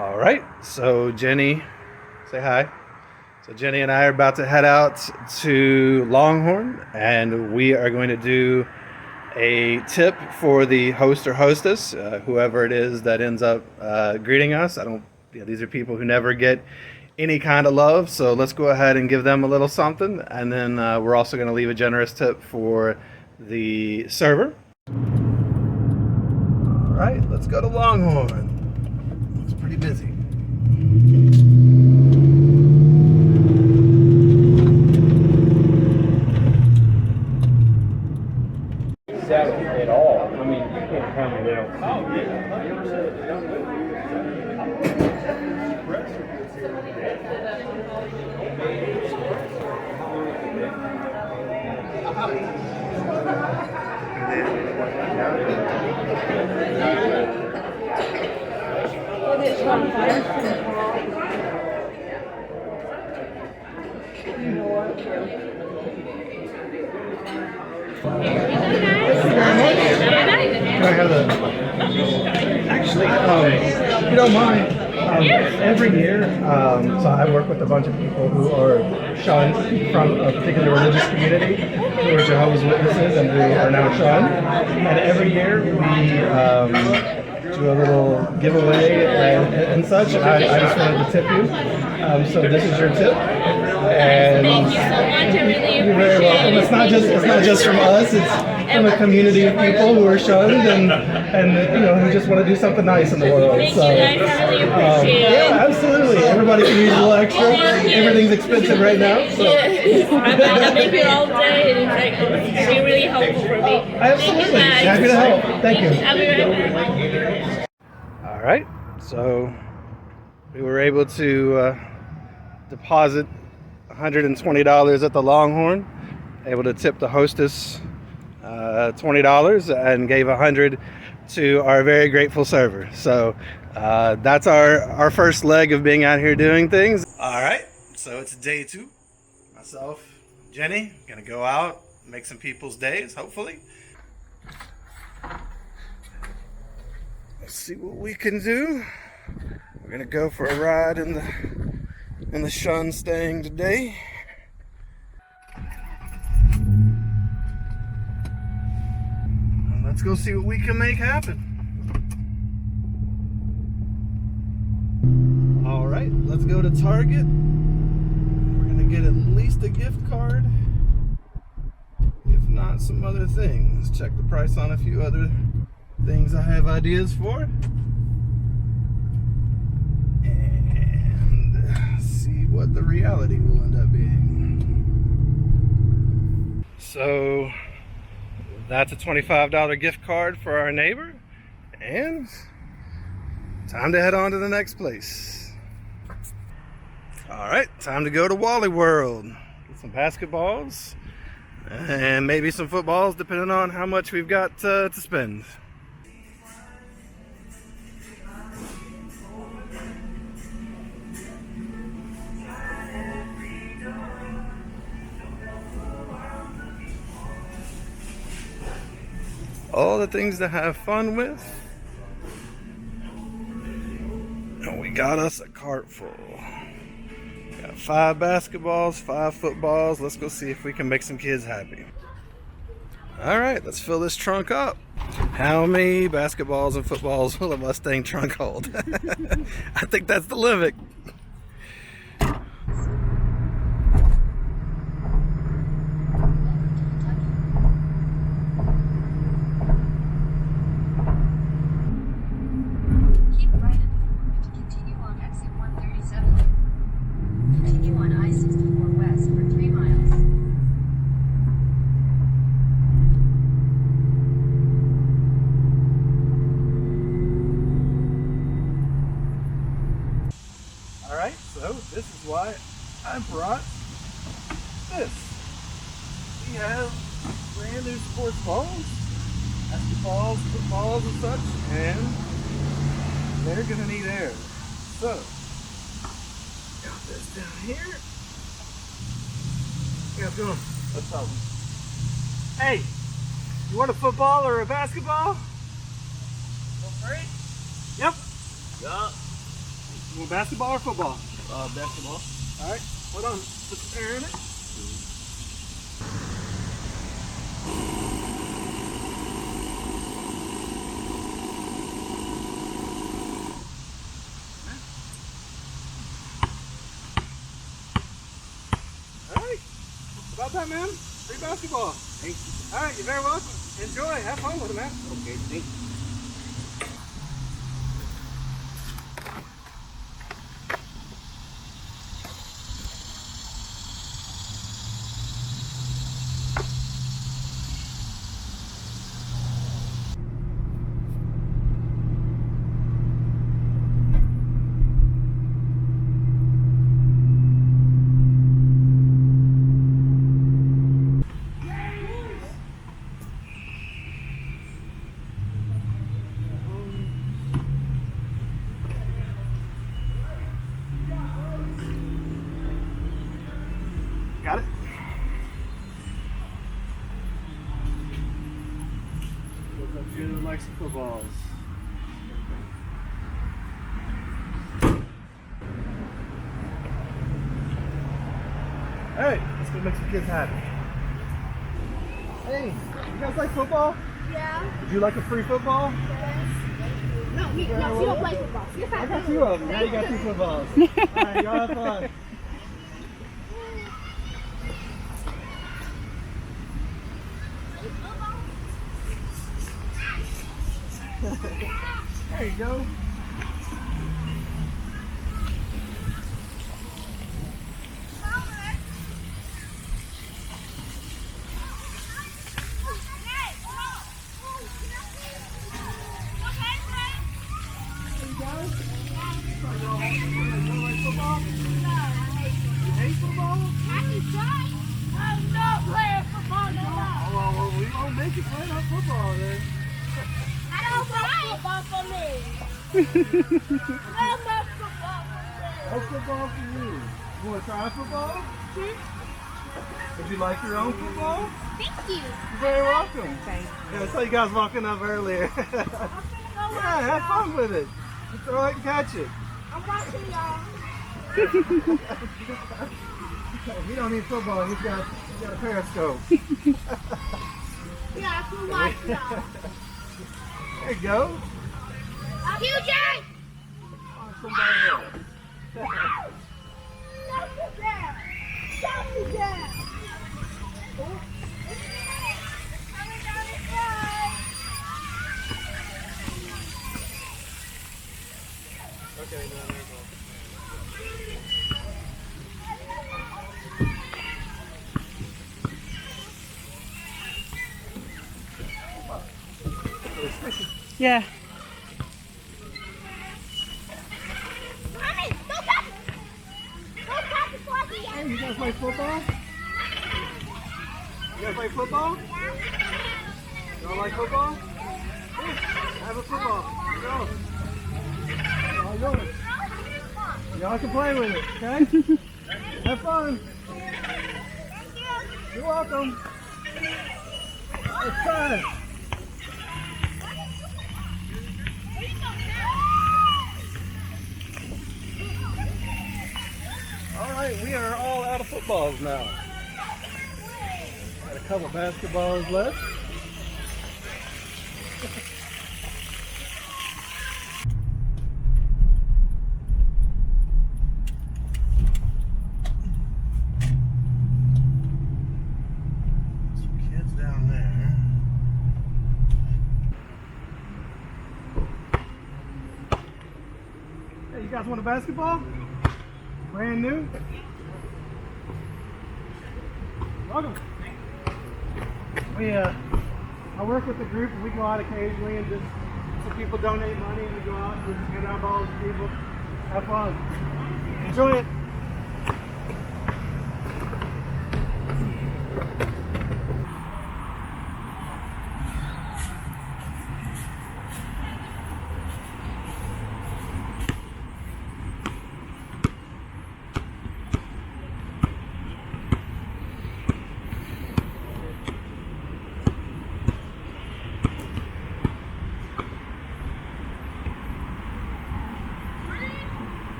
All right, so Jenny, say hi. So Jenny and I are about to head out to Longhorn, and we are going to do a tip for the host or hostess, whoever it is that ends up greeting us. These are people who never get any kind of love, so let's go ahead and give them a little something, and then we're also going to leave a generous tip for the server. All right, let's go to Longhorn. It's pretty busy. At all. I mean, you can't tell me they don't see it. Can I have actually, if you don't mind, every year, so I work with a bunch of people who are shunned from a particular religious community, who are Jehovah's Witnesses and who are now shunned. And every year we do a little giveaway and such. I just wanted to tip you. So this is your tip. And thank you so much. I really appreciate you're very welcome. it. It's not just from us. It's from a community of people who are shunned and who just want to do something nice in the world. Thank you guys. I really appreciate it. Yeah, absolutely. Everybody can use a little extra. Everything's expensive right now. So. I'm here all day, and it's really helpful for me. Absolutely. Happy to help. Thank you. I'll be right back. All right. So we were able to deposit $120 at the Longhorn. Able to tip the hostess $20 and gave $100 to our very grateful server. So that's our first leg of being out here doing things. All right, so it's day 2. Myself, Jenny, gonna go out, make some people's days, hopefully. Let's see what we can do. We're gonna go for a ride in the Shun Stang today. Let's go see what we can make happen. All right, let's go to Target. We're gonna get at least a gift card, if not some other things. Check the price on a few other things I have ideas for. And see what the reality will end up being. So, that's a $25 gift card for our neighbor, and time to head on to the next place. All right, time to go to Wally World. Get some basketballs and maybe some footballs, depending on how much we've got to spend. All the things to have fun with. And we got us a cart full. Got 5 basketballs, 5 footballs. Let's go see if we can make some kids happy. All right, let's fill this trunk up. How many basketballs and footballs will a Mustang trunk hold? I think that's the limit. Alright, so this is why I brought this. We have brand new sports balls, basketballs, footballs and such, and they're gonna need air. So, got this down here. Yeah, go on. Let's help. Hey, you want a football or a basketball? For free? Yep. Yup. You want basketball or football? Basketball. All right, hold on. Put the air in it. All right, about that, man. Free basketball. Thank you. All right, you're very welcome. Enjoy. Have fun with it, man. Okay, thank you. Got it? Look up June likes some footballs. Hey, let's go make some kids happy. Hey, you guys like football? Yeah. Would you like a free football? No, you don't play football. You're I fine. got two of them. Now you got two footballs. Alright, y'all have fun. There you go. Well, we won't make you play no football then. No football for you. You want to try football? Would you like your own football? Thank you. You're very welcome. Yeah, I saw you guys walking up earlier. Yeah, have fun with it. You throw it and catch it. I'm watching y'all. He don't need football. He's got a periscope. Yeah, I'm watching y'all. There you go. QJ! On somebody else. Stop it there! Stop it there! Coming down the slide! Okay, no, there you go. Yeah. Mommy, don't touch it! Don't touch it before I get Hey, you guys play football? You guys play football? Y'all like football? Here, have a football. Go. All yours. Y'all can play with it, okay? Have fun. You're welcome. It's time. All right, we are all out of footballs now. Got a couple basketballs left. Some kids down there. Hey, you guys want a basketball? Brand new? Welcome. I work with the group and we go out occasionally and just some people donate money and we go out and just hand out balls to people. Have fun. Enjoy it.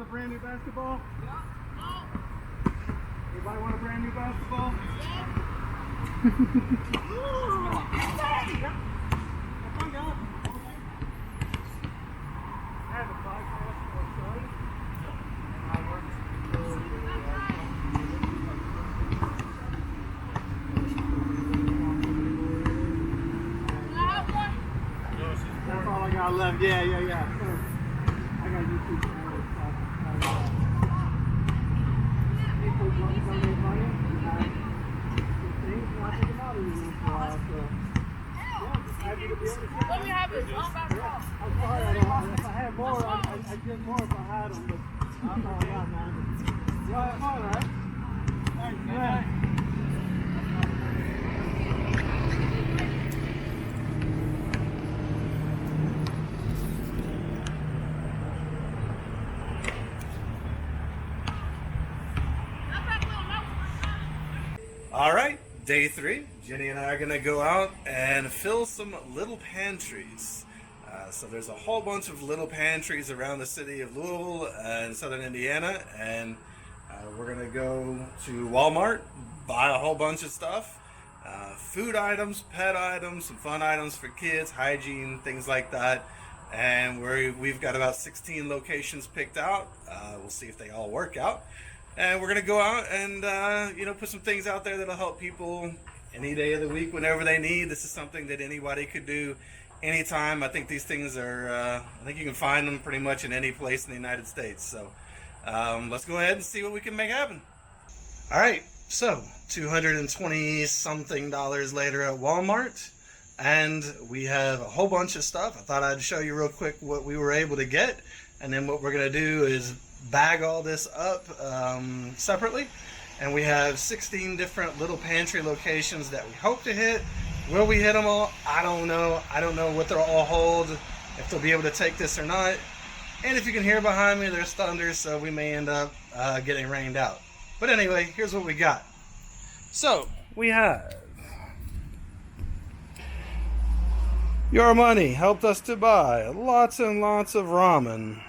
a brand new basketball? Anybody want a brand new basketball? That's all I got left. Yeah. I got YouTube channel. People want to donate money. Things not think about it anymore for a while. So, yeah, just happy to be able to share. Let me have it. I'm sorry, if I had more, I'd get more if I had them, but that's all I got, man. Y'all have fun, all right? Thanks, man. All right, day 3. Jenny and I are gonna go out and fill some little pantries. So there's a whole bunch of little pantries around the city of Louisville and southern Indiana, and we're gonna go to Walmart, buy a whole bunch of stuff, food items, pet items, some fun items for kids, hygiene, things like that. And we've got about 16 locations picked out. We'll see if they all work out. And we're going to go out and, put some things out there that'll help people any day of the week, whenever they need. This is something that anybody could do anytime. I think these things are, I think you can find them pretty much in any place in the United States. So let's go ahead and see what we can make happen. All right, so $220 something later at Walmart. And we have a whole bunch of stuff. I thought I'd show you real quick what we were able to get. And then what we're going to do is bag all this up separately. And we have 16 different little pantry locations that we hope to hit. Will we hit them all? I don't know. I don't know what they'll all hold, if they'll be able to take this or not. And if you can hear behind me, there's thunder, so we may end up getting rained out. But anyway, here's what we got. So, we have Your Money helped us to buy lots and lots of ramen.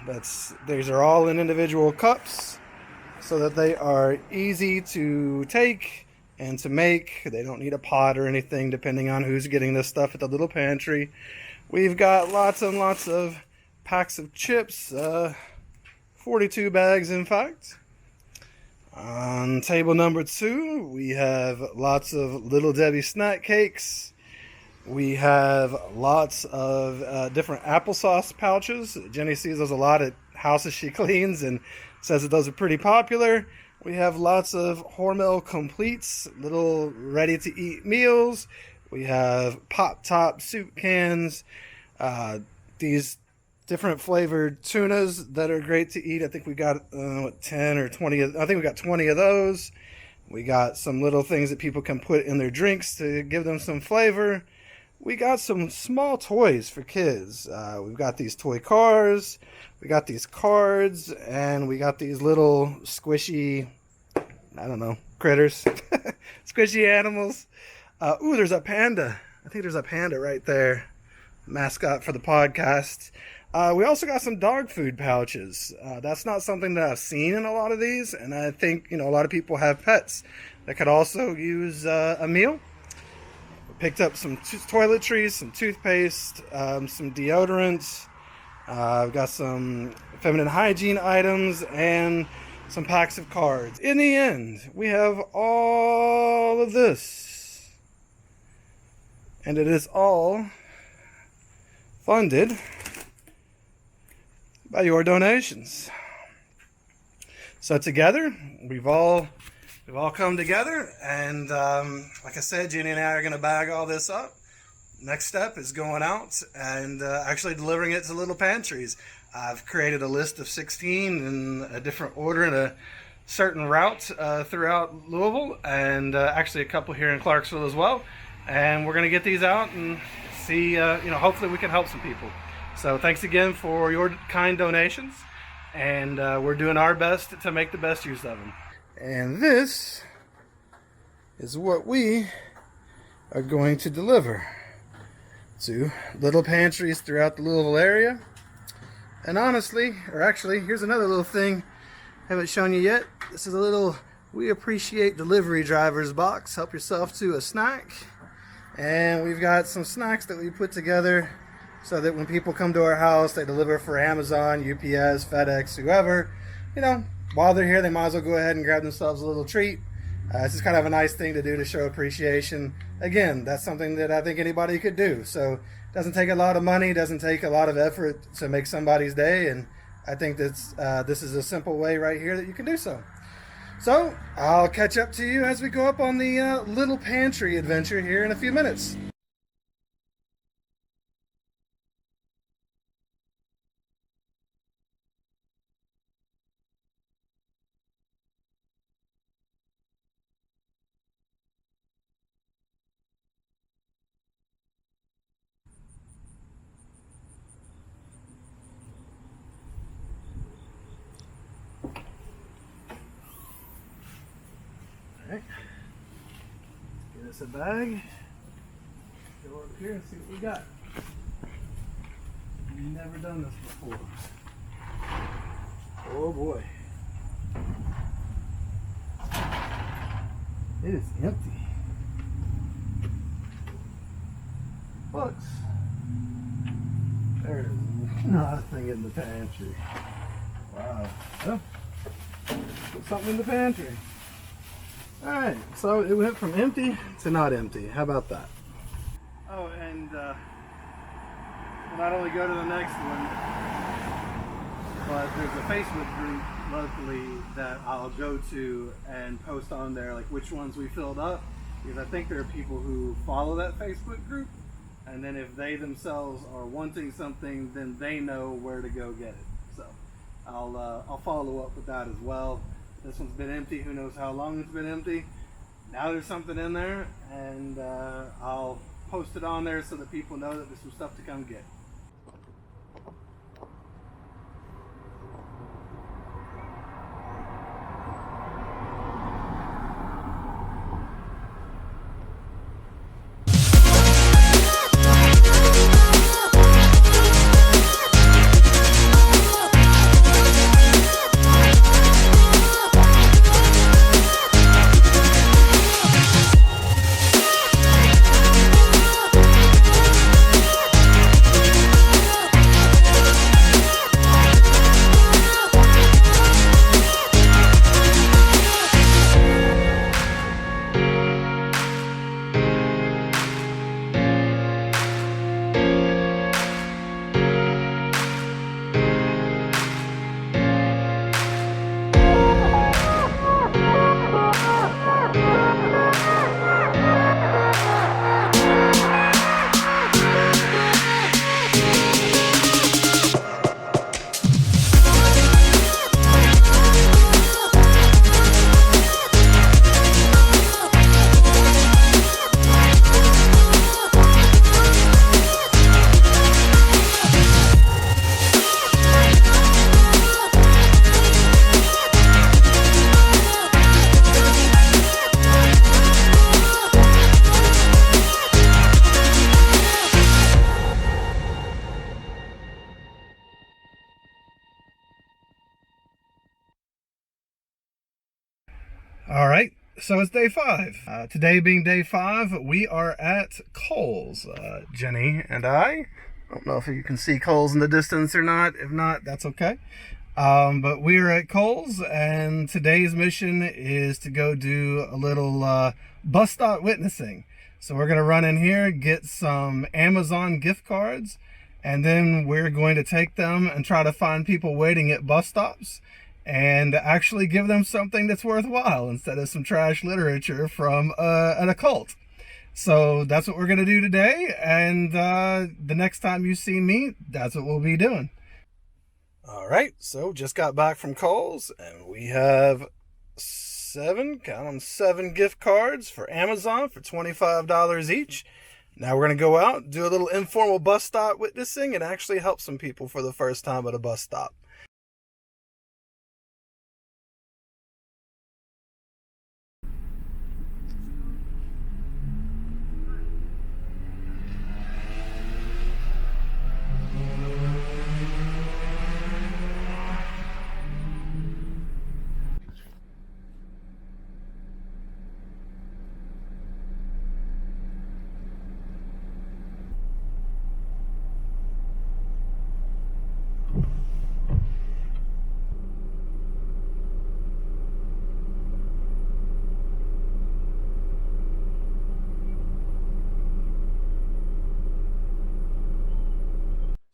These are all in individual cups so that they are easy to take and to make. They don't need a pot or anything depending on who's getting this stuff at the little pantry. We've got lots and lots of packs of chips, 42 bags in fact. On table number 2, we have lots of Little Debbie snack cakes. We have lots of different applesauce pouches. Jenny sees those a lot at houses she cleans and says that those are pretty popular. We have lots of Hormel Completes, little ready-to-eat meals. We have Pop-Top soup cans. These different flavored tunas that are great to eat. I think we got 10 or 20. I think we got 20 of those. We got some little things that people can put in their drinks to give them some flavor. We got some small toys for kids. We've got these toy cars, we got these cards, and we got these little squishy, I don't know, critters, squishy animals. Ooh, there's a panda. I think there's a panda right there, mascot for the podcast. We also got some dog food pouches. That's not something that I've seen in a lot of these, and I think, a lot of people have pets that could also use a meal. Picked up some toiletries, some toothpaste, some deodorant. I've got some feminine hygiene items and some packs of cards. In the end, we have all of this. And it is all funded by your donations. So together, we've all come together, and like I said, Jenny and I are going to bag all this up. Next step is going out and actually delivering it to little pantries. I've created a list of 16 in a different order in a certain route throughout Louisville, and actually a couple here in Clarksville as well. And we're going to get these out and see, hopefully we can help some people. So thanks again for your kind donations, and we're doing our best to make the best use of them. And this is what we are going to deliver to little pantries throughout the Louisville area. And honestly, or actually, here's another little thing I haven't shown you yet. This is a little "We Appreciate Delivery Drivers" box. Help yourself to a snack. And we've got some snacks that we put together so that when people come to our house, they deliver for Amazon, UPS, FedEx, whoever. You know, while they're here, they might as well go ahead and grab themselves a little treat. This is kind of a nice thing to do to show appreciation. Again, that's something that I think anybody could do. So it doesn't take a lot of money, doesn't take a lot of effort to make somebody's day. And I think that's this is a simple way right here that you can do so. So I'll catch up to you as we go up on the little pantry adventure here in a few minutes. Alright, get us a bag. Go over here and see what we got. We've never done this before. Oh boy. It is empty. Books. There it is. Nothing in the pantry. Wow. Oh. Put something in the pantry. Alright, so it went from empty to not empty. How about that? Oh, and we'll not only go to the next one, but there's a Facebook group locally that I'll go to and post on there like which ones we filled up, because I think there are people who follow that Facebook group, and then if they themselves are wanting something, then they know where to go get it. So I'll follow up with that as well. This one's been empty. Who knows how long it's been empty. Now there's something in there, and I'll post it on there so that people know that there's some stuff to come get. All right, so it's day 5. Today being day 5, we are at Kohl's. Jenny and I don't know if you can see Kohl's in the distance or not. If not, that's okay. But we are at Kohl's, and today's mission is to go do a little bus stop witnessing. So we're going to run in here, get some Amazon gift cards, and then we're going to take them and try to find people waiting at bus stops and actually give them something that's worthwhile instead of some trash literature from an occult. So that's what we're going to do today, and the next time you see me, that's what we'll be doing. All right, so just got back from Kohl's, and we have 7 gift cards for Amazon for $25 each. Now we're going to go out, do a little informal bus stop witnessing, and actually help some people for the first time at a bus stop.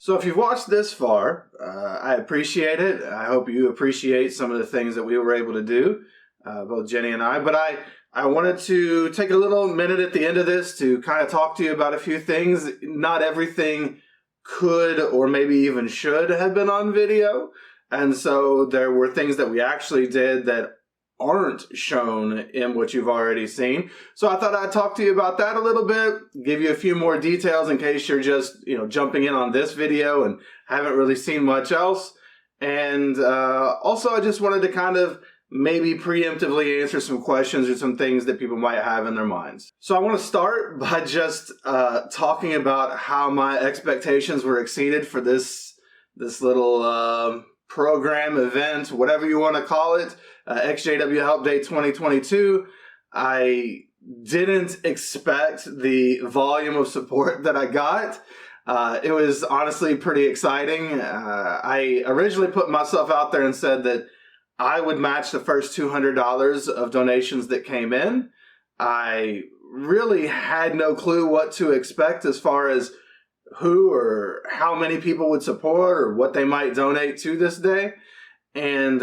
So if you've watched this far, I appreciate it. I hope you appreciate some of the things that we were able to do, both Jenny and I. But I wanted to take a little minute at the end of this to kind of talk to you about a few things. Not everything could or maybe even should have been on video. And so there were things that we actually did that aren't shown in what you've already seen. So I thought I'd talk to you about that a little bit, give you a few more details in case you're just, jumping in on this video and haven't really seen much else. And also I just wanted to kind of maybe preemptively answer some questions or some things that people might have in their minds. So I want to start by just talking about how my expectations were exceeded for this little program, event, whatever you want to call it, ExJwHelp Day 2022. I didn't expect the volume of support that I got. It was honestly pretty exciting. I originally put myself out there and said that I would match the first $200 of donations that came in. I really had no clue what to expect as far as who or how many people would support or what they might donate to this day. And,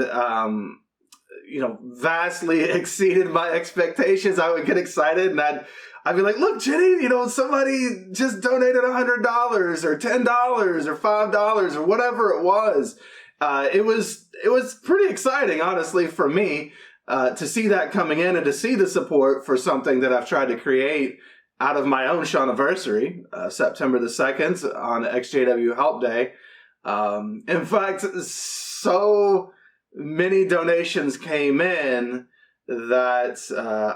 vastly exceeded my expectations. I would get excited and I'd be like, look, Jenny, somebody just donated $100 or $10 or $5 or whatever it was. It was pretty exciting, honestly, for me, to see that coming in and to see the support for something that I've tried to create out of my own Shawniversary, September the 2nd on ExJwHelp Day. In fact, so many donations came in that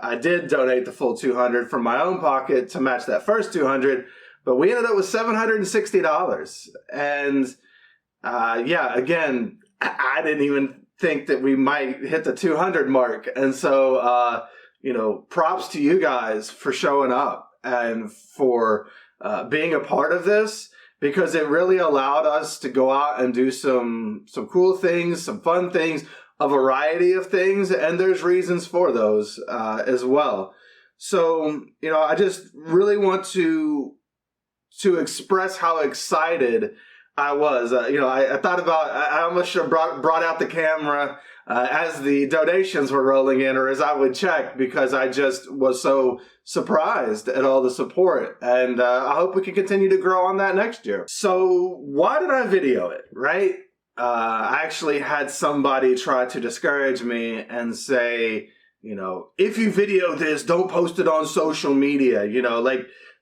I did donate the full $200 from my own pocket to match that first $200, but we ended up with $760. And again, I didn't even think that we might hit the 200 mark. And so, props to you guys for showing up and for being a part of this, because it really allowed us to go out and do some cool things, some fun things, a variety of things. And there's reasons for those as well. So, I just really want to express how excited I was. I thought about, I almost should have brought out the camera as the donations were rolling in, or as I would check, because I just was so surprised at all the support. And I hope we can continue to grow on that next year. So why did I video it, right? I actually had somebody try to discourage me and say, if you video this, don't post it on social media.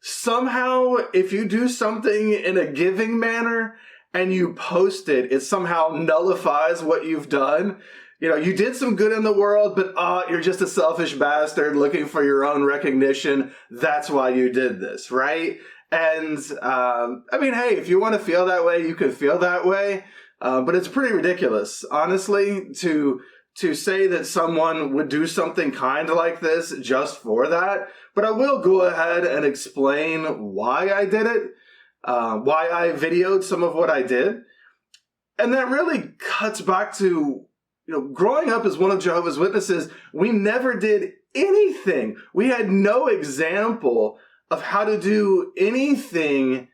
Somehow, if you do something in a giving manner and you post it, it somehow nullifies what you've done. You did some good in the world, but you're just a selfish bastard looking for your own recognition. That's why you did this, right? And hey, if you want to feel that way, you can feel that way. But it's pretty ridiculous, honestly, to say that someone would do something kind of like this just for that. But I will go ahead and explain why I did it, why I videoed some of what I did. And that really cuts back to, growing up as one of Jehovah's Witnesses, we never did anything. We had no example of how to do anything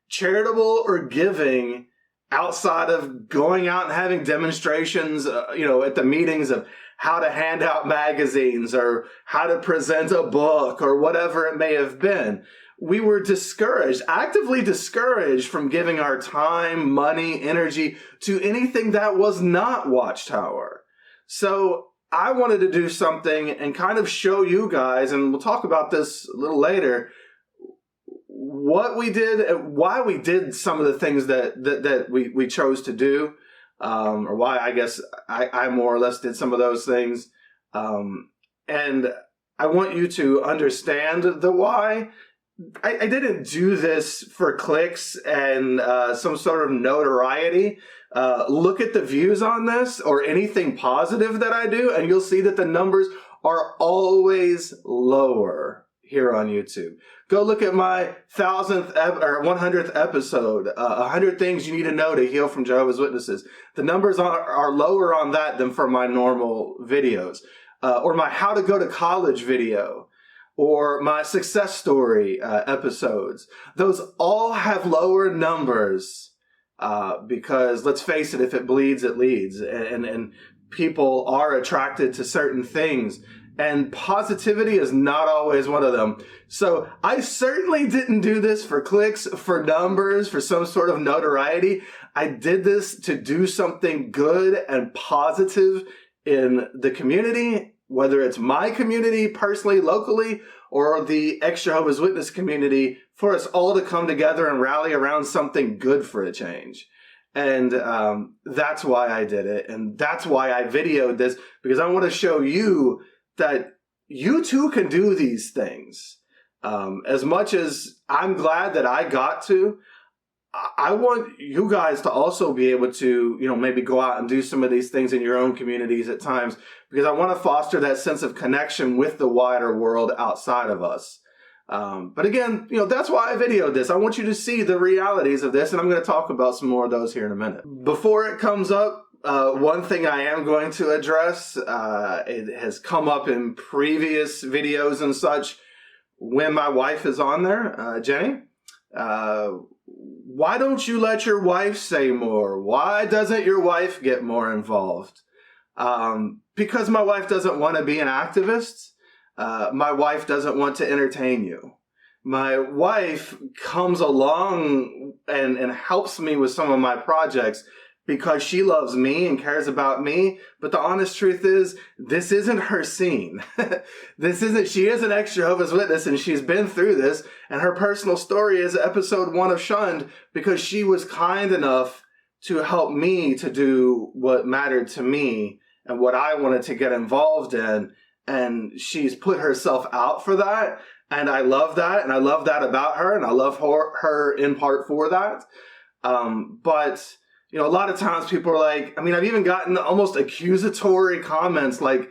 charitable or giving outside of going out and having demonstrations, at the meetings of how to hand out magazines or how to present a book or whatever it may have been. We were discouraged, actively discouraged from giving our time, money, energy to anything that was not Watchtower. So I wanted to do something and kind of show you guys, and we'll talk about this a little later, what we did, why we did some of the things that we chose to do, or why I guess I more or less did some of those things. And I want you to understand the why. I didn't do this for clicks and some sort of notoriety. Look at the views on this or anything positive that I do, and you'll see that the numbers are always lower here on YouTube. Go look at my 100th episode, 100 Things You Need to Know to Heal from Jehovah's Witnesses. The numbers are lower on that than for my normal videos. Or my How to Go to College video. Or my success story episodes. Those all have lower numbers because let's face it, if it bleeds, it leads. And people are attracted to certain things. And positivity is not always one of them. So I certainly didn't do this for clicks, for numbers, for some sort of notoriety. I did this to do something good and positive in the community, whether it's my community personally, locally, or the ex-Jehovah's Witness community, for us all to come together and rally around something good for a change. And that's why I did it. And that's why I videoed this, because I want to show you that you too can do these things. As much as I'm glad that I got to, I want you guys to also be able to, maybe go out and do some of these things in your own communities at times, because I want to foster that sense of connection with the wider world outside of us. But again, that's why I videoed this. I want you to see the realities of this, and I'm going to talk about some more of those here in a minute. Before it comes up, one thing I am going to address, it has come up in previous videos and such, when my wife is on there, Jenny, why don't you let your wife say more? Why doesn't your wife get more involved? Because my wife doesn't want to be an activist. My wife doesn't want to entertain you. My wife comes along and helps me with some of my projects because she loves me and cares about me. But the honest truth is, this isn't her scene. She is an ex-Jehovah's Witness, and she's been through this. And her personal story is episode 1 of Shunned, because she was kind enough to help me to do what mattered to me and what I wanted to get involved in. And she's put herself out for that. And I love that. And I love that about her. And I love her in part for that. But a lot of times people are like, I've even gotten almost accusatory comments like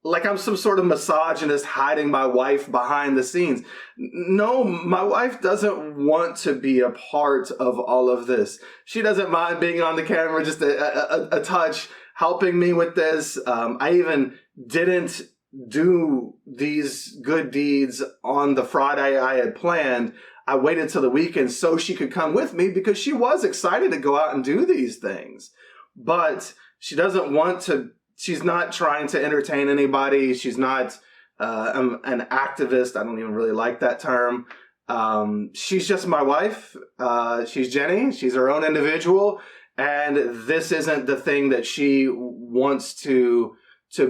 I'm some sort of misogynist hiding my wife behind the scenes. No, my wife doesn't want to be a part of all of this. She doesn't mind being on the camera just a touch, helping me with this. I even didn't do these good deeds on the Friday I had planned. I waited till the weekend so she could come with me, because she was excited to go out and do these things. But she doesn't want to, she's not trying to entertain anybody. She's not an activist. I don't even really like that term. She's just my wife. She's Jenny. She's her own individual. And this isn't the thing that she wants to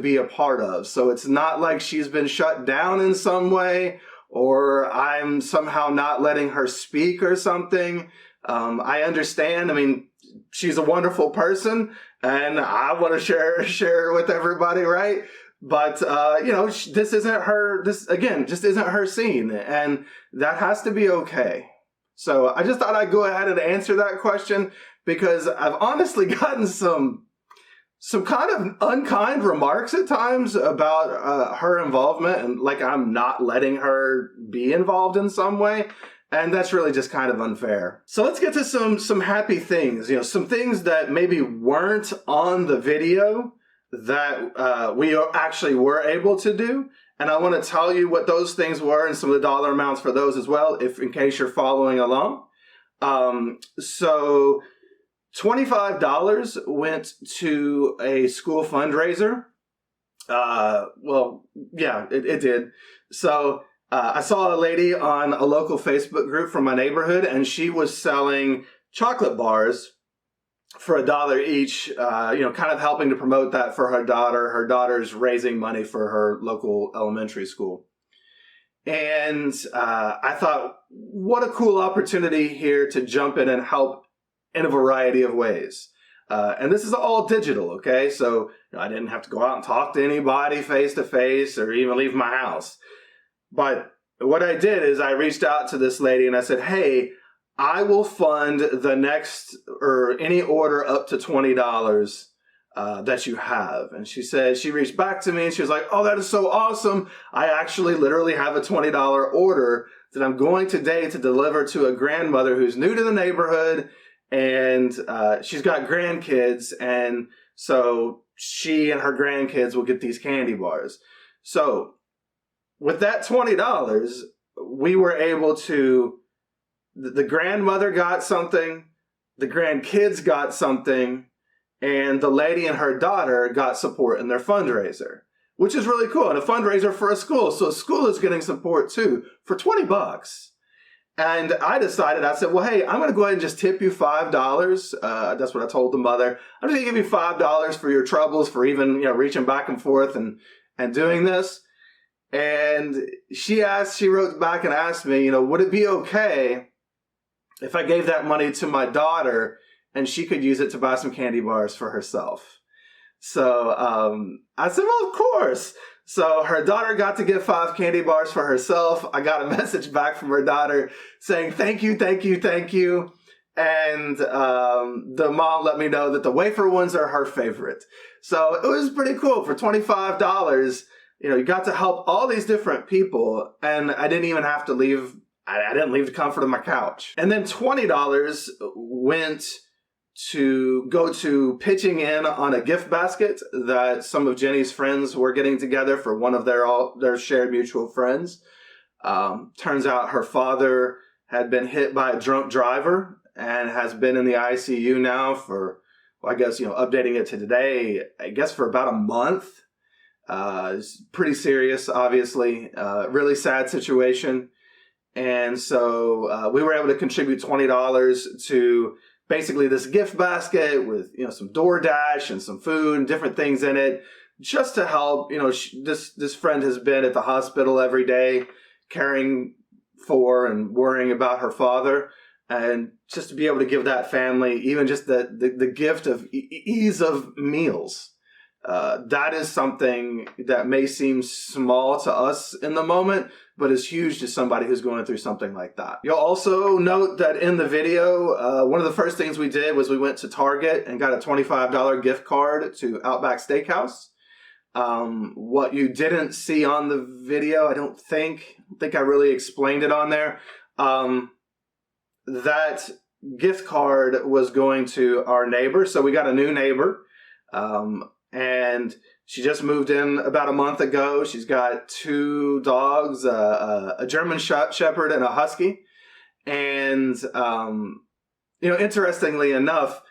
be a part of. So it's not like she's been shut down in some way, or I'm somehow not letting her speak or something. I understand. She's a wonderful person, and I want to share with everybody, right? But, this isn't her, just isn't her scene, and that has to be okay. So I just thought I'd go ahead and answer that question, because I've honestly gotten some kind of unkind remarks at times about her involvement, and like I'm not letting her be involved in some way. And that's really just kind of unfair. So let's get to some happy things, some things that maybe weren't on the video that we actually were able to do. And I want to tell you what those things were and some of the dollar amounts for those as well, in case you're following along. So $25 went to a school fundraiser. It did. So I saw a lady on a local Facebook group from my neighborhood, and she was selling chocolate bars for $1 each, kind of helping to promote that for her daughter. Her daughter's raising money for her local elementary school. And I thought, what a cool opportunity here to jump in and help in a variety of ways. And this is all digital, okay? So I didn't have to go out and talk to anybody face to face or even leave my house. But what I did is I reached out to this lady and I said, hey, I will fund the next or any order up to $20 that you have. And she said, she reached back to me and she was like, oh, that is so awesome. I actually literally have a $20 order that I'm going today to deliver to a grandmother who's new to the neighborhood. And she's got grandkids. And so she and her grandkids will get these candy bars. So with that $20, we were able to, the grandmother got something, the grandkids got something, and the lady and her daughter got support in their fundraiser, which is really cool. And a fundraiser for a school. So a school is getting support too for $20. And I decided, I said, well, hey, I'm going to go ahead and just tip you $5. That's what I told the mother. I'm just going to give you $5 for your troubles, for even, reaching back and forth and doing this. And she wrote back and asked me, would it be okay if I gave that money to my daughter and she could use it to buy some candy bars for herself? So I said, well, of course. So her daughter got to get 5 candy bars for herself. I got a message back from her daughter saying, thank you, thank you, thank you. And the mom let me know that the wafer ones are her favorite. So it was pretty cool. For $25, you got to help all these different people. And I didn't even have to leave. I didn't leave the comfort of my couch. And then $20 went to go to pitching in on a gift basket that some of Jenny's friends were getting together for one of their shared mutual friends. Turns out her father had been hit by a drunk driver and has been in the ICU now for, well, I guess, updating it to today, I guess for about a month. It's pretty serious, obviously. Really sad situation. And so we were able to contribute $20 to basically this gift basket with, some DoorDash and some food and different things in it, just to help. This friend has been at the hospital every day caring for and worrying about her father. And just to be able to give that family even just the gift of ease of meals. That is something that may seem small to us in the moment, but is huge to somebody who's going through something like that. You'll also note that in the video, one of the first things we did was we went to Target and got a $25 gift card to Outback Steakhouse. What you didn't see on the video, I don't think I really explained it on there. That gift card was going to our neighbor. So we got a new neighbor. And she just moved in about a month ago. She's got 2 dogs, a German Shepherd and a Husky. And, interestingly enough,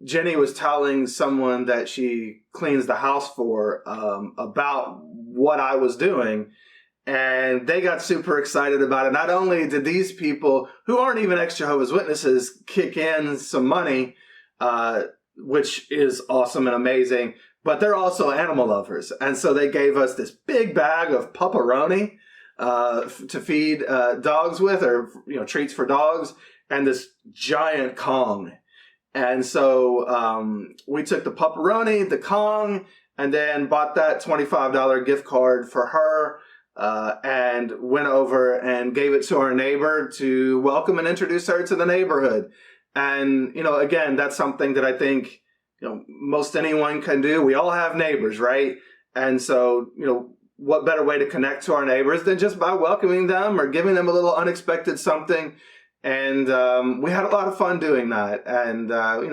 Jenny was telling someone that she cleans the house for about what I was doing. And they got super excited about it. Not only did these people, who aren't even ex-Jehovah's Witnesses, kick in some money, which is awesome and amazing, but they're also animal lovers. And so they gave us this big bag of pepperoni to feed dogs with, or treats for dogs, and this giant Kong. And so we took the pepperoni, the Kong, and then bought that $25 gift card for her, and went over and gave it to our neighbor to welcome and introduce her to the neighborhood. And, again, that's something that I think, most anyone can do. We all have neighbors, right? And so, what better way to connect to our neighbors than just by welcoming them or giving them a little unexpected something. And we had a lot of fun doing that. And,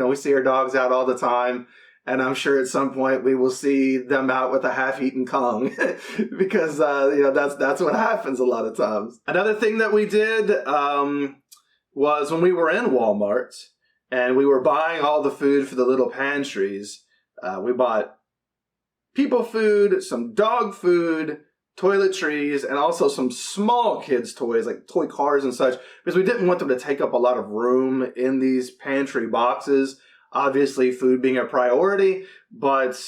we see our dogs out all the time. And I'm sure at some point we will see them out with a half-eaten Kong because, that's what happens a lot of times. Another thing that we did was when we were in Walmart and we were buying all the food for the little pantries, we bought people food, some dog food, toiletries, and also some small kids' toys like toy cars and such, because we didn't want them to take up a lot of room in these pantry boxes. Obviously, food being a priority, but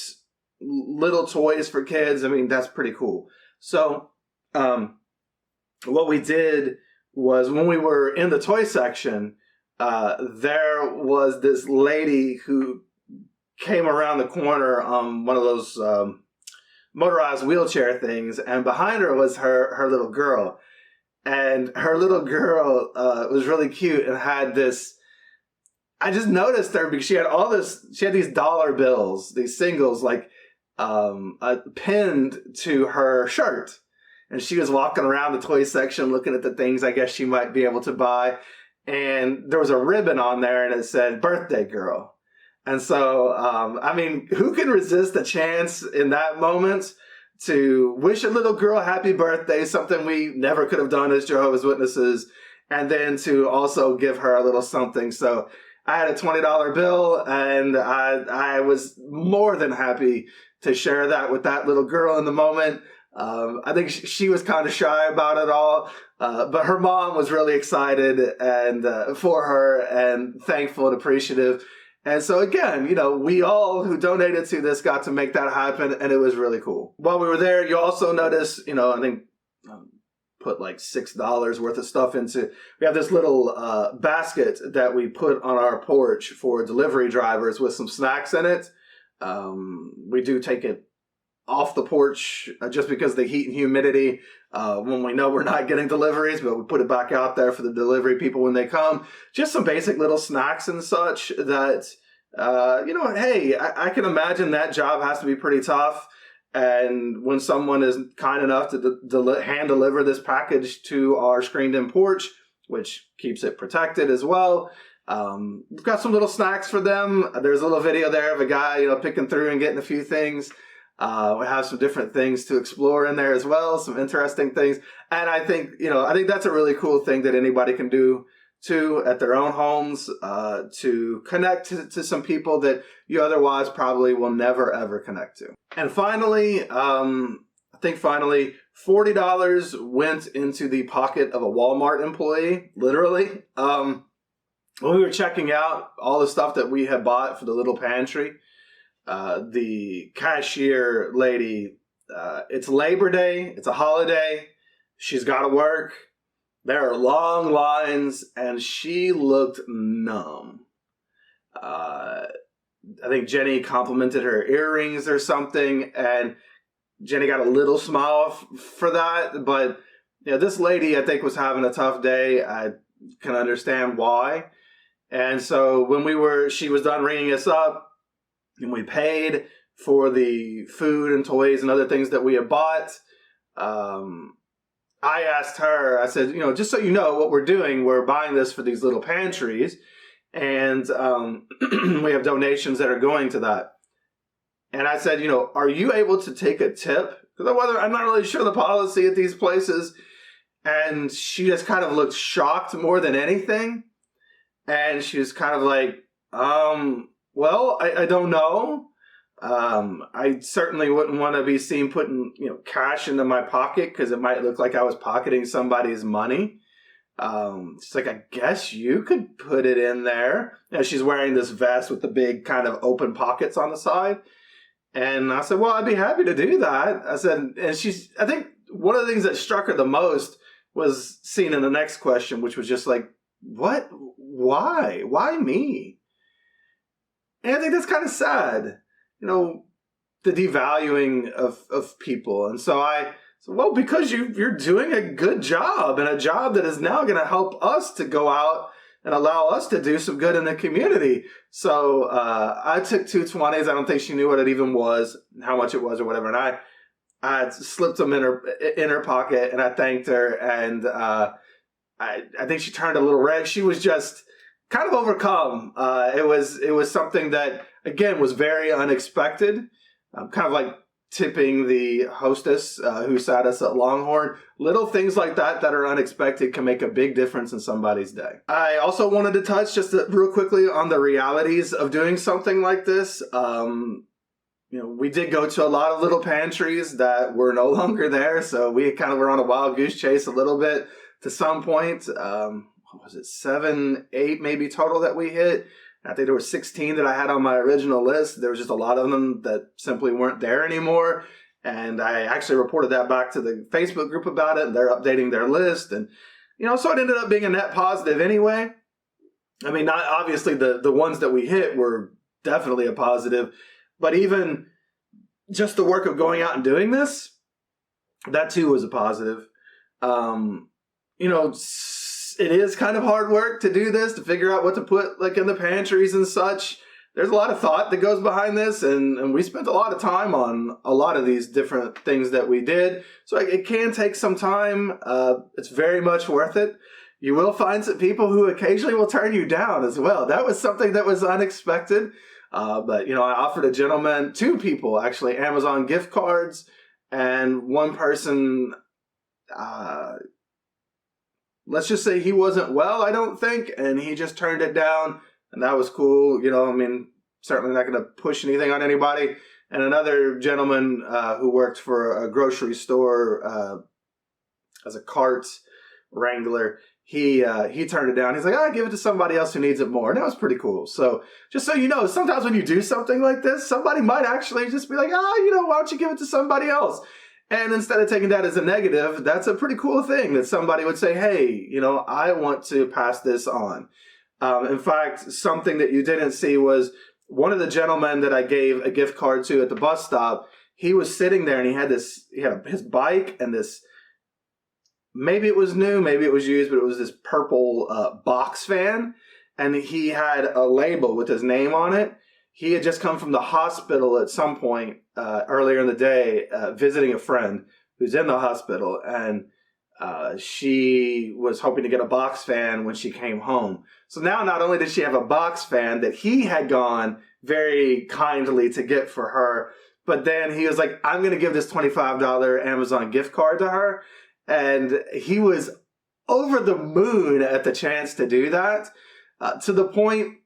little toys for kids, that's pretty cool. So what we did was when we were in the toy section, there was this lady who came around the corner on one of those motorized wheelchair things, and behind her was her little girl. And her little girl was really cute and had this, I just noticed her because she had these dollar bills, these singles, like pinned to her shirt. And she was walking around the toy section looking at the things I guess she might be able to buy. And there was a ribbon on there and it said, "Birthday Girl." And so, who can resist the chance in that moment to wish a little girl happy birthday, something we never could have done as Jehovah's Witnesses, and then to also give her a little something. So, I had a $20 bill, and I was more than happy to share that with that little girl in the moment. I think she was kind of shy about it all, but her mom was really excited and for her and thankful and appreciative. And so again, you know, we all who donated to this got to make that happen, and it was really cool. While we were there, you also notice, you know, I think put like $6 worth of stuff into. We have this little basket that we put on our porch for delivery drivers with some snacks in it. We do take it off the porch just because of the heat and humidity when we know we're not getting deliveries, but we put it back out there for the delivery people when they come. Just some basic little snacks and such that, you know, hey, I can imagine that job has to be pretty tough. And when someone is kind enough to hand deliver this package to our screened-in porch, which keeps it protected as well, we've got some little snacks for them. There's a little video there of a guy, you know, picking through and getting a few things. We have some different things to explore in there as well, some interesting things. And I think, you know, I think that's a really cool thing that anybody can do too at their own homes, to connect to some people that you otherwise probably will never ever connect to. And finally, I think finally, $40 went into the pocket of a Walmart employee, literally. When we were checking out all the stuff that we had bought for the little pantry, the cashier lady, it's Labor Day, it's a holiday, she's got to work, there are long lines, and she looked numb. I think Jenny complimented her earrings or something, and Jenny got a little smile for that, but you know, this lady I think was having a tough day. I can understand why. And so when she was done ringing us up, and we paid for the food and toys and other things that we had bought, I asked her, I said, you know, just so you know what we're doing, we're buying this for these little pantries, and we have donations that are going to that. And I said, you know, are you able to take a tip? Because I'm not really sure the policy at these places. And she just kind of looked shocked more than anything. And she was kind of like, well, I don't know. I certainly wouldn't want to be seen putting, you know, cash into my pocket because it might look like I was pocketing somebody's money. She's like, I guess you could put it in there. You know, she's wearing this vest with the big kind of open pockets on the side. And I said, well, I'd be happy to do that. I said, and I think one of the things that struck her the most was seen in the next question, which was just like, what? Why? Why me? And I think that's kind of sad, you know, the devaluing of people. And so well, because you're doing a good job, and a job that is now going to help us to go out and allow us to do some good in the community. So I took 2 20s. I don't think she knew what it even was, how much it was or whatever. And I slipped them in her pocket, and I thanked her. And I think she turned a little red. She was just kind of overcome. It was something that, again, was very unexpected. Kind of like tipping the hostess who sat us at Longhorn. Little things like that are unexpected can make a big difference in somebody's day. I also wanted to touch just real quickly on the realities of doing something like this. You know, we did go to a lot of little pantries that were no longer there, so we kind of were on a wild goose chase a little bit to some point. What was it, 7, 8 maybe total that we hit? I think there were 16 that I had on my original list. There was just a lot of them that simply weren't there anymore. And I actually reported that back to the Facebook group about it, and they're updating their list. And, you know, so it ended up being a net positive anyway. I mean, not obviously the ones that we hit were definitely a positive, but even just the work of going out and doing this, that too was a positive. You know, it is kind of hard work to do this, to figure out what to put like in the pantries and such. There's a lot of thought that goes behind this, and we spent a lot of time on a lot of these different things that we did. So it can take some time. It's very much worth it. You will find some people who occasionally will turn you down as well. That was something that was unexpected. But, you know, I offered a gentleman, 2 people actually, Amazon gift cards, and one person, let's just say he wasn't well, I don't think, and he just turned it down and that was cool. You know, I mean, certainly not going to push anything on anybody. And another gentleman who worked for a grocery store as a cart wrangler, he turned it down. He's like, "I give it to somebody else who needs it more," and that was pretty cool. So just so you know, sometimes when you do something like this, somebody might actually just be like, you know, why don't you give it to somebody else? And instead of taking that as a negative, that's a pretty cool thing that somebody would say, "Hey, you know, I want to pass this on." In fact, something that you didn't see was one of the gentlemen that I gave a gift card to at the bus stop. He was sitting there and he had his bike and this, maybe it was new, maybe it was used, but it was this purple box fan. And he had a label with his name on it. He had just come from the hospital at some point earlier in the day, visiting a friend who's in the hospital. And she was hoping to get a box fan when she came home. So now not only did she have a box fan that he had gone very kindly to get for her, but then he was like, "I'm going to give this $25 Amazon gift card to her." And he was over the moon at the chance to do that, to the point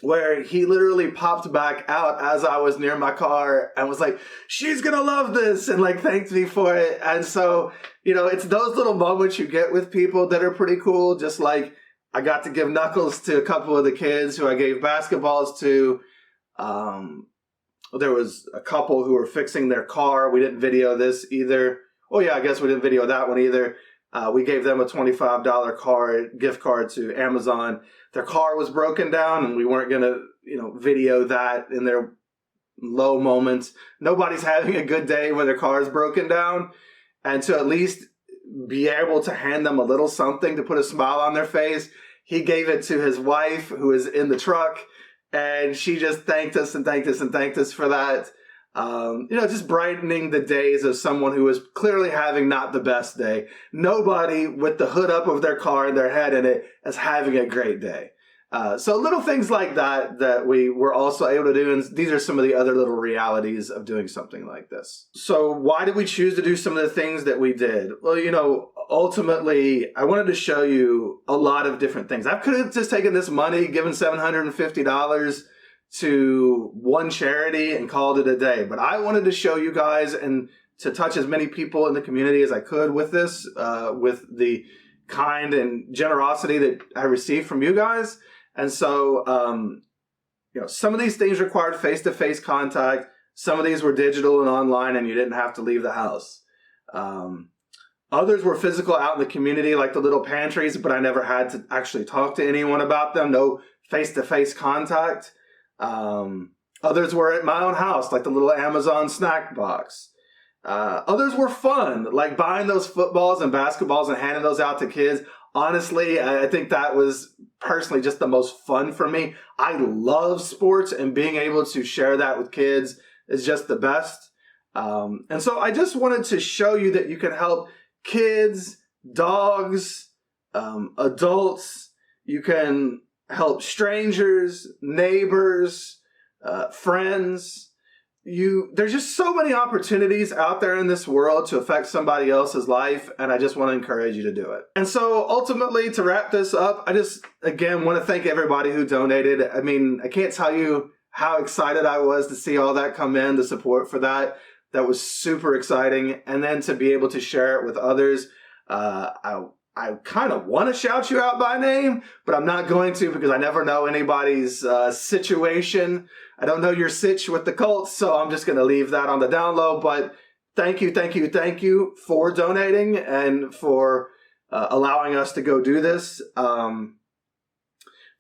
where he literally popped back out as I was near my car and was like, "She's going to love this," and like thanked me for it. And so, you know, it's those little moments you get with people that are pretty cool. Just like I got to give knuckles to a couple of the kids who I gave basketballs to. There was a couple who were fixing their car. We didn't video this either. Oh yeah, I guess we didn't video that one either. We gave them a $25 gift card to Amazon. Their car was broken down and we weren't going to, you know, video that in their low moments. Nobody's having a good day when their car is broken down. And to at least be able to hand them a little something to put a smile on their face, he gave it to his wife who was in the truck. And she just thanked us and thanked us and thanked us for that. You know, just brightening the days of someone who was clearly having not the best day. Nobody with the hood up of their car and their head in it is having a great day. So little things like that we were also able to do. And these are some of the other little realities of doing something like this. So why did we choose to do some of the things that we did? Well, you know, ultimately, I wanted to show you a lot of different things. I could have just taken this money, given $750 to one charity and called it a day. But I wanted to show you guys and to touch as many people in the community as I could with this, with the kind and generosity that I received from you guys. And so, you know, some of these things required face-to-face contact. Some of these were digital and online and you didn't have to leave the house. Others were physical out in the community, like the little pantries, but I never had to actually talk to anyone about them. No face-to-face contact. Others were at my own house, like the little Amazon snack box. Others were fun, like buying those footballs and basketballs and handing those out to kids. Honestly, I think that was personally just the most fun for me. I love sports and being able to share that with kids is just the best. And so I just wanted to show you that you can help kids, dogs, adults. You can help strangers, neighbors, friends. There's just so many opportunities out there in this world to affect somebody else's life, and I just want to encourage you to do it. And so ultimately, to wrap this up, I just, again, want to thank everybody who donated. I mean, I can't tell you how excited I was to see all that come in, the support for that. That was super exciting. And then to be able to share it with others, I kind of want to shout you out by name, but I'm not going to because I never know anybody's situation. I don't know your sitch with the cults, so I'm just going to leave that on the down low. But thank you for donating and for allowing us to go do this.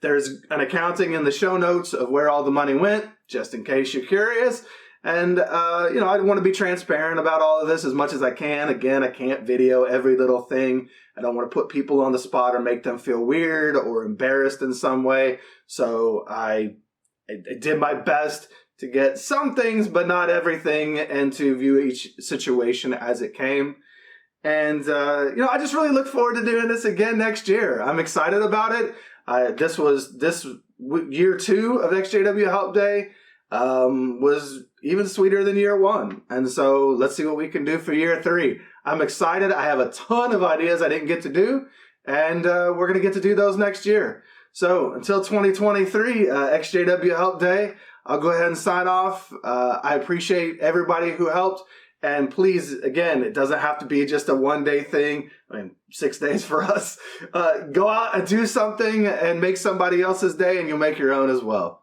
There's an accounting in the show notes of where all the money went, just in case you're curious. And, you know, I want to be transparent about all of this as much as I can. Again, I can't video every little thing. I don't want to put people on the spot or make them feel weird or embarrassed in some way. So I did my best to get some things, but not everything, and to view each situation as it came. And, you know, I just really look forward to doing this again next year. I'm excited about it. This year 2 of ExJwHelp Day was even sweeter than year 1. And so let's see what we can do for year 3. I'm excited. I have a ton of ideas I didn't get to do, and we're going to get to do those next year. So until 2023, ex-JW Help Day, I'll go ahead and sign off. I appreciate everybody who helped. And please, again, it doesn't have to be just a one-day thing. I mean, 6 days for us. Go out and do something and make somebody else's day, and you'll make your own as well.